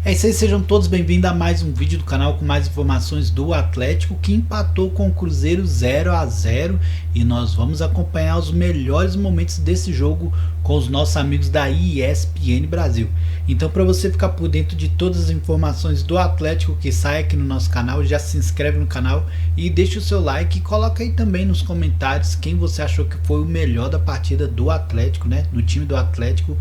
É isso aí, sejam todos bem-vindos a mais um vídeo do canal com mais informações do Atlético, que empatou com o Cruzeiro 0-0, e nós vamos acompanhar os melhores momentos desse jogo com os nossos amigos da ESPN Brasil. Então, para você ficar por dentro de todas as informações do Atlético que sai aqui no nosso canal, já se inscreve no canal e deixa o seu like e coloca aí também nos comentários quem você achou que foi o melhor da partida do Atlético, né? Do time do Atlético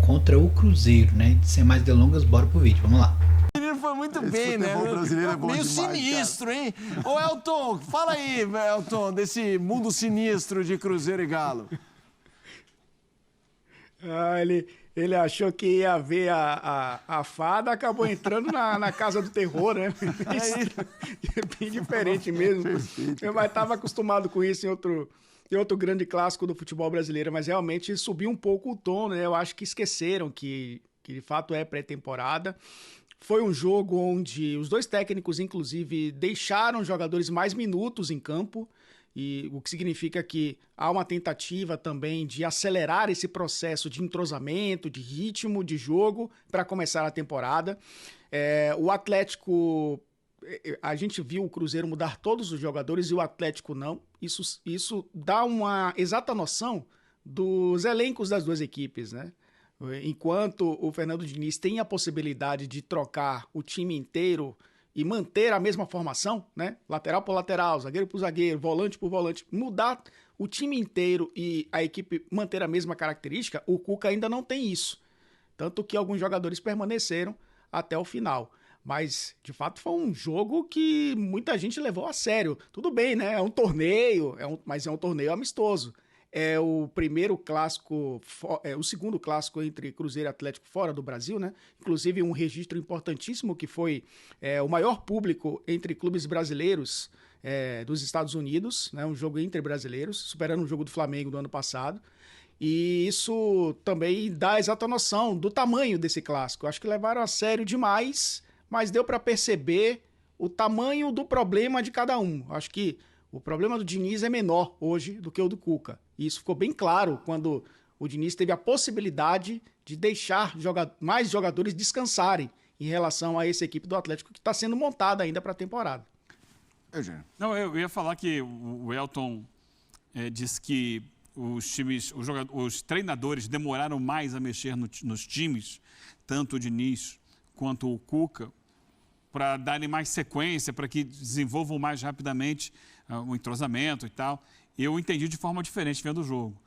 contra o Cruzeiro, né? Sem mais delongas, bora pro vídeo, vamos lá. O menino foi muito bem, né? Brasileiro é bom meio demais, sinistro, cara. Hein? Ô, Elton, fala aí, Elton, desse mundo sinistro de Cruzeiro e Galo. Ele achou que ia ver a fada, acabou entrando na casa do terror, né? É bem diferente mesmo. Mas estava acostumado com isso em outro grande clássico do futebol brasileiro, mas realmente subiu um pouco o tom, né? Eu acho que esqueceram que de fato é pré-temporada. Foi um jogo onde os dois técnicos, inclusive, deixaram os jogadores mais minutos em campo, e o que significa que há uma tentativa também de acelerar esse processo de entrosamento, de ritmo de jogo para começar a temporada. O Atlético, a gente viu o Cruzeiro mudar todos os jogadores e o Atlético não. Isso dá uma exata noção dos elencos das duas equipes, né? Enquanto o Fernando Diniz tem a possibilidade de trocar o time inteiro e manter a mesma formação, né? Lateral por lateral, zagueiro por zagueiro, volante por volante, mudar o time inteiro e a equipe manter a mesma característica, o Cuca ainda não tem isso. Tanto que alguns jogadores permaneceram até o final. Mas, de fato, foi um jogo que muita gente levou a sério. Tudo bem, né? É um torneio, mas é um torneio amistoso. É o primeiro clássico, o segundo clássico entre Cruzeiro e Atlético fora do Brasil, né? Inclusive um registro importantíssimo que foi o maior público entre clubes brasileiros dos Estados Unidos, né? Um jogo entre brasileiros, superando o jogo do Flamengo do ano passado. E isso também dá a exata noção do tamanho desse clássico. Acho que levaram a sério demais, mas deu para perceber o tamanho do problema de cada um. Acho que o problema do Diniz é menor hoje do que o do Cuca. E isso ficou bem claro quando o Diniz teve a possibilidade de deixar mais jogadores descansarem em relação a essa equipe do Atlético que está sendo montada ainda para a temporada. Eugênio. Não, eu ia falar que o Elton disse que os treinadores demoraram mais a mexer nos times, tanto o Diniz quanto o Cuca, para darem mais sequência, para que desenvolvam mais rapidamente o entrosamento e tal. Eu entendi de forma diferente vendo o jogo.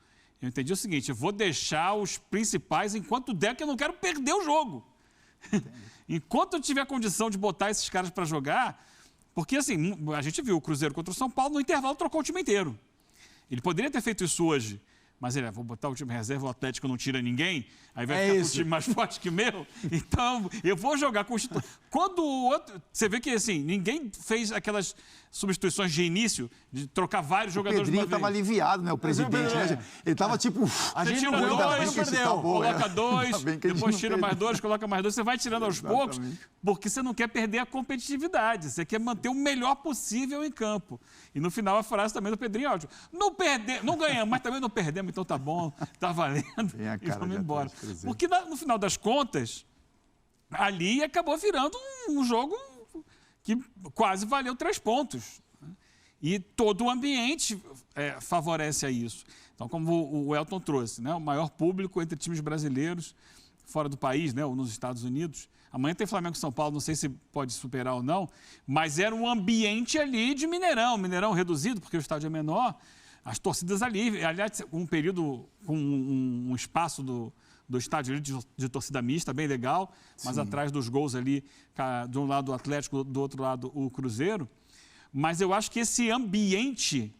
Eu entendi o seguinte: eu vou deixar os principais enquanto der, que eu não quero perder o jogo. Enquanto eu tiver condição de botar esses caras para jogar, porque assim, a gente viu o Cruzeiro contra o São Paulo, no intervalo trocou o time inteiro. Ele poderia ter feito isso hoje, mas ele, vou botar o time reserva, o Atlético não tira ninguém, aí vai ficar com um time mais forte que o meu, então eu vou jogar com o... Quando o outro... Você vê que assim, ninguém fez aquelas substituições de início, de trocar vários jogadores de uma vez. O Pedrinho estava aliviado, né, o presidente, né? Ele estava tipo... Você tira dois, coloca dois, depois tira mais dois, coloca mais dois, você vai tirando aos poucos, porque você não quer perder a competitividade, você quer manter o melhor possível em campo. E no final a frase também do Pedrinho, ótimo, não ganhamos, mas também não perdemos, então tá bom, tá valendo, e vamos embora. Porque no final das contas, ali acabou virando um jogo que quase valeu 3 pontos. E todo o ambiente favorece a isso. Então, como o Elton trouxe, né, o maior público entre times brasileiros fora do país, né, ou nos Estados Unidos. Amanhã tem Flamengo e São Paulo, não sei se pode superar ou não, mas era um ambiente ali de Mineirão reduzido, porque o estádio é menor. As torcidas ali, aliás, um período com um espaço do estádio de torcida mista, bem legal, mas sim, atrás dos gols ali, de um lado o Atlético, do outro lado o Cruzeiro. Mas eu acho que esse ambiente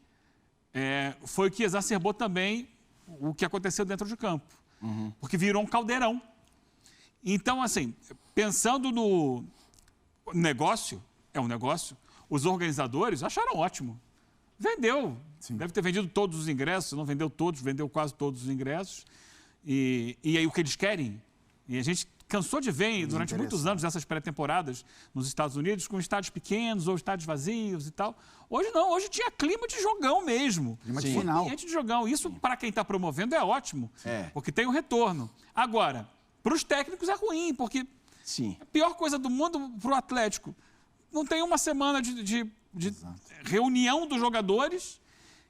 foi o que exacerbou também o que aconteceu dentro de campo, porque virou um caldeirão. Então, assim, pensando no negócio, é um negócio, os organizadores acharam ótimo. Vendeu, sim, deve ter vendido todos os ingressos, não vendeu todos, vendeu quase todos os ingressos. E aí o que eles querem, e a gente cansou de ver durante muitos anos essas pré-temporadas nos Estados Unidos com estádios pequenos ou estádios vazios e tal. Hoje não, hoje tinha clima de jogão mesmo. Clima de final. Ambiente de jogão. Isso, para quem está promovendo, é ótimo, porque tem o retorno. Agora, para os técnicos é ruim, porque Sim. A pior coisa do mundo para o Atlético. Não tem uma semana de reunião dos jogadores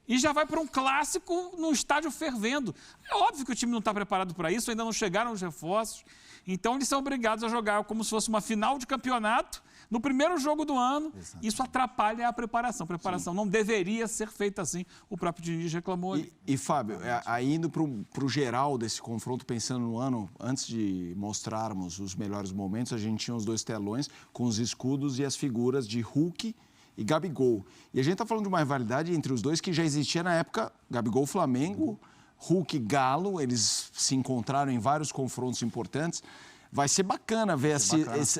e já vai para um clássico no estádio fervendo. É óbvio que o time não está preparado para isso, ainda não chegaram os reforços. Então, eles são obrigados a jogar como se fosse uma final de campeonato no primeiro jogo do ano. Exatamente. Isso atrapalha a preparação. A preparação não deveria ser feita assim. O próprio Diniz reclamou. E Fábio, aí indo para o geral desse confronto, pensando no ano, antes de mostrarmos os melhores momentos, a gente tinha os 2 telões com os escudos e as figuras de Hulk e Gabigol. E a gente está falando de uma rivalidade entre os dois que já existia na época, Gabigol-Flamengo, Hulk-Galo, eles se encontraram em vários confrontos importantes. Vai ser bacana ver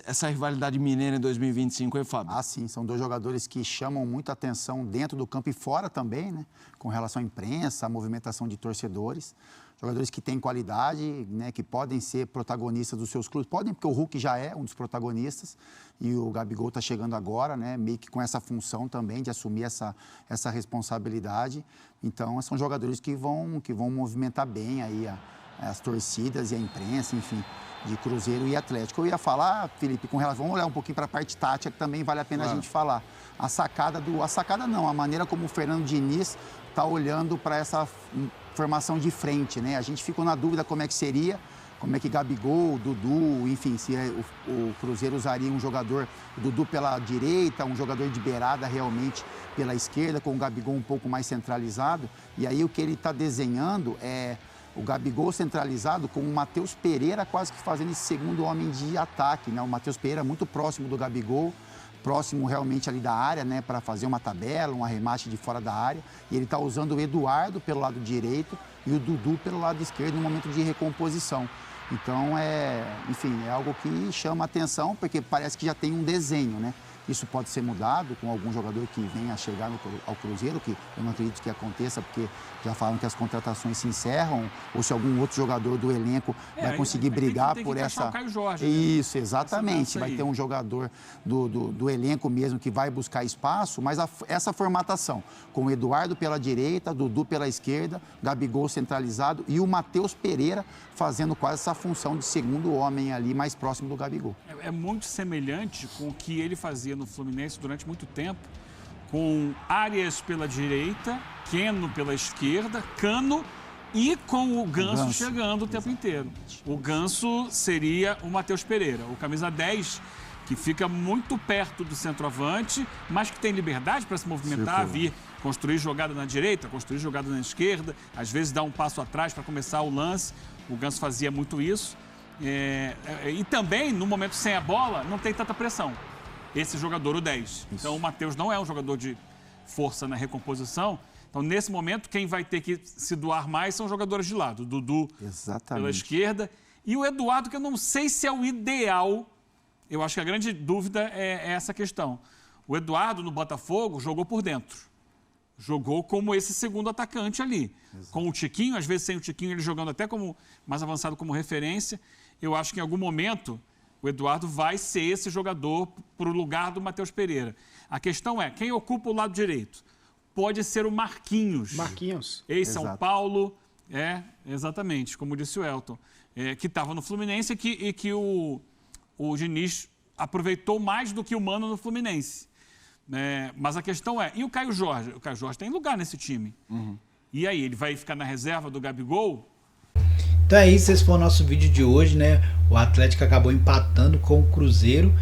essa rivalidade mineira em 2025, hein, Fábio? Ah, sim. São 2 jogadores que chamam muita atenção dentro do campo e fora também, né? Com relação à imprensa, à movimentação de torcedores. Jogadores que têm qualidade, né? Que podem ser protagonistas dos seus clubes. Podem, porque o Hulk já é um dos protagonistas e o Gabigol está chegando agora, né? Meio que com essa função também de assumir essa responsabilidade. Então, são jogadores que vão movimentar bem aí as torcidas e a imprensa, enfim, de Cruzeiro e Atlético. Eu ia falar, Felipe, com relação... Vamos olhar um pouquinho para a parte tática, que também vale a pena a gente falar. A maneira como o Fernando Diniz está olhando para essa formação de frente, né? A gente ficou na dúvida como é que seria, como é que Gabigol, Dudu, enfim, se o Cruzeiro usaria um jogador, o Dudu pela direita, um jogador de beirada realmente pela esquerda, com o Gabigol um pouco mais centralizado. E aí o que ele está desenhando é o Gabigol centralizado com o Matheus Pereira quase que fazendo esse segundo homem de ataque, né? O Matheus Pereira muito próximo do Gabigol, próximo realmente ali da área, né? Para fazer uma tabela, um arremate de fora da área. E ele está usando o Eduardo pelo lado direito e o Dudu pelo lado esquerdo no momento de recomposição. Então, enfim, é algo que chama atenção, porque parece que já tem um desenho, né? Isso pode ser mudado com algum jogador que venha a chegar ao Cruzeiro, que eu não acredito que aconteça, porque já falam que as contratações se encerram, ou se algum outro jogador do elenco vai conseguir brigar tem por que essa... o Caio Jorge, Isso, exatamente. Vai ter um jogador do elenco mesmo que vai buscar espaço, mas essa formatação, com o Eduardo pela direita, Dudu pela esquerda, Gabigol centralizado e o Matheus Pereira fazendo quase essa função de segundo homem ali, mais próximo do Gabigol. É muito semelhante com o que ele fazia no Fluminense durante muito tempo, com Arias pela direita, Keno pela esquerda, Cano e com o Ganso chegando o tempo inteiro. O Ganso seria o Matheus Pereira, o camisa 10, que fica muito perto do centroavante, mas que tem liberdade para se movimentar, vir construir jogada na direita, construir jogada na esquerda, às vezes dar um passo atrás para começar o lance. O Ganso fazia muito isso. E também, no momento sem a bola, não tem tanta pressão. Esse jogador, o 10. Isso. Então, o Matheus não é um jogador de força na recomposição. Então, nesse momento, quem vai ter que se doar mais são os jogadores de lado. O Dudu pela esquerda. E o Eduardo, que eu não sei se é o ideal. Eu acho que a grande dúvida é essa questão. O Eduardo, no Botafogo, jogou por dentro. Jogou como esse segundo atacante ali. Exato. Com o Tiquinho, às vezes sem o Tiquinho, ele jogando até como mais avançado como referência. Eu acho que em algum momento o Eduardo vai ser esse jogador para o lugar do Matheus Pereira. A questão é, quem ocupa o lado direito? Pode ser o Marquinhos. Ex-São Paulo, exatamente, como disse o Elton, que estava no Fluminense e que o Diniz aproveitou mais do que o Mano no Fluminense. Mas a questão é, e o Caio Jorge? O Caio Jorge tem lugar nesse time. E aí, ele vai ficar na reserva do Gabigol? Então é isso, esse foi o nosso vídeo de hoje, né? O Atlético acabou empatando com o Cruzeiro.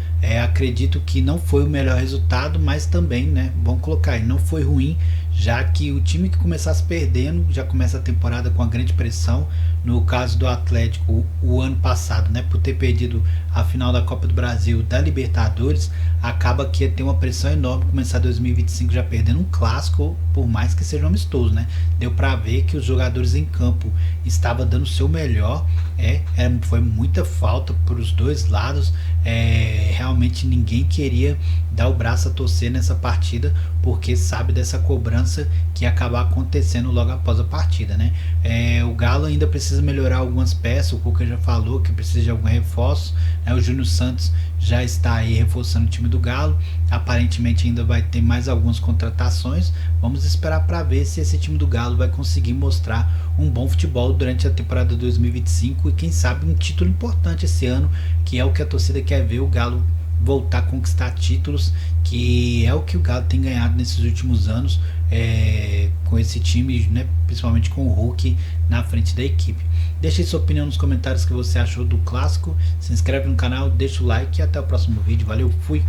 Acredito que não foi o melhor resultado, mas também, né? Vamos colocar aí, não foi ruim, já que o time que começasse perdendo já começa a temporada com a grande pressão. No caso do Atlético, o ano passado, né, por ter perdido a final da Copa do Brasil, da Libertadores, acaba que ia ter uma pressão enorme começar 2025 já perdendo um clássico, por mais que seja um amistoso, né? Deu para ver que os jogadores em campo estavam dando o seu melhor, foi muita falta para os dois lados, realmente ninguém queria dar o braço a torcer nessa partida, porque sabe dessa cobrança que ia acabar acontecendo logo após a partida, né? O Galo ainda precisa melhorar algumas peças, o Cuca já falou que precisa de algum reforço, né? O Júnior Santos já está aí reforçando o time do Galo, aparentemente ainda vai ter mais algumas contratações. Vamos esperar para ver se esse time do Galo vai conseguir mostrar um bom futebol durante a temporada 2025 e quem sabe um título importante esse ano, que é o que a torcida quer ver, o Galo voltar a conquistar títulos, que é o que o Galo tem ganhado nesses últimos anos, com esse time, né, principalmente com o Hulk na frente da equipe. Deixe sua opinião nos comentários, o que você achou do clássico, se inscreve no canal, deixa o like e até o próximo vídeo. Valeu, fui!